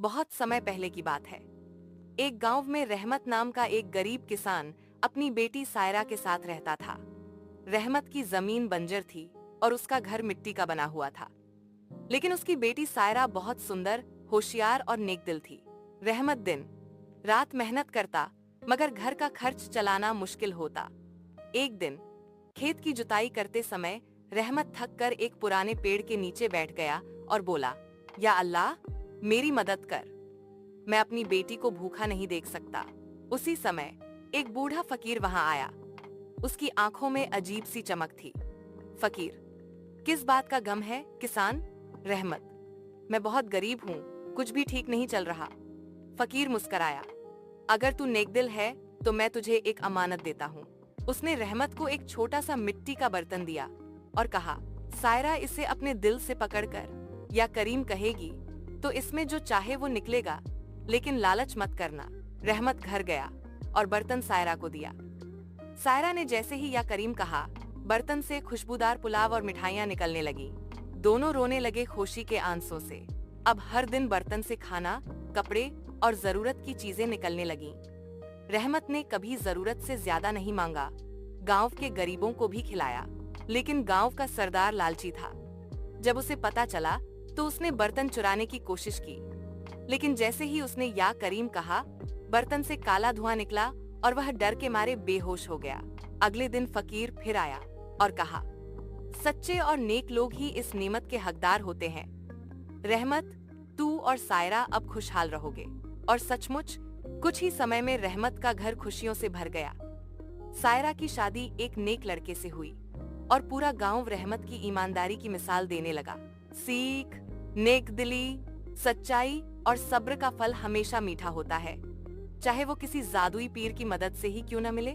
बहुत समय पहले की बात है। एक गांव में रहमत नाम का एक गरीब किसान अपनी बेटी सायरा के साथ रहता था। रहमत की जमीन बंजर थी और उसका घर मिट्टी का बना हुआ था। लेकिन उसकी बेटी सायरा बहुत सुंदर, होशियार और नेकदिल थी। रहमत दिन रात मेहनत करता, मगर घर का खर्च चलाना मुश्किल होता। एक दिन खेत की जुताई करते समय रहमत थक कर एक पुराने पेड़ के नीचे बैठ गया और बोला, या अल्लाह, मेरी मदद कर, मैं अपनी बेटी को भूखा नहीं देख सकता। उसी समय एक बूढ़ा फकीर वहां आया। उसकी आंखों में अजीब सी चमक थी। फकीर, किस बात का गम है किसान? रहमत, मैं बहुत गरीब हूँ, कुछ भी ठीक नहीं चल रहा। फकीर मुस्कराया, अगर तू नेकदिल है तो मैं तुझे एक अमानत देता हूँ। उसने रहमत को एक छोटा सा मिट्टी का बर्तन दिया और कहा, सायरा इसे अपने दिल से पकड़कर या करीम कहेगी तो इसमें जो चाहे वो निकलेगा, लेकिन लालच मत करना। रहमत घर गया और बर्तन सायरा को दिया। सायरा ने जैसे ही या करीम कहा, बर्तन से खुशबूदार पुलाव और मिठाइयां निकलने लगी। दोनों रोने लगे खुशी के आंसुओं से। अब हर दिन बर्तन से खाना, कपड़े और जरूरत की चीजें निकलने लगी। रहमत ने कभी जरूरत से ज्यादा नहीं मांगा, गांव के गरीबों को भी खिलाया। लेकिन गांव का सरदार लालची था। जब उसे पता चला तो उसने बर्तन चुराने की कोशिश की। लेकिन जैसे ही उसने या करीम कहा, बर्तन से काला धुआं निकला और वह डर के मारे बेहोश हो गया। अगले दिन फकीर फिर आया और कहा, सच्चे और नेक लोग ही इस नेमत के हकदार होते हैं। रहमत, तू और सायरा अब खुशहाल रहोगे। और सचमुच कुछ ही समय में रहमत का घर खुशियों से भर गया। सायरा की शादी एक नेक लड़के से हुई और पूरा गांव रहमत की ईमानदारी की मिसाल देने लगा। सीख, नेकदिली, सच्चाई और सब्र का फल हमेशा मीठा होता है, चाहे वो किसी जादुई पीर की मदद से ही क्यों न मिले।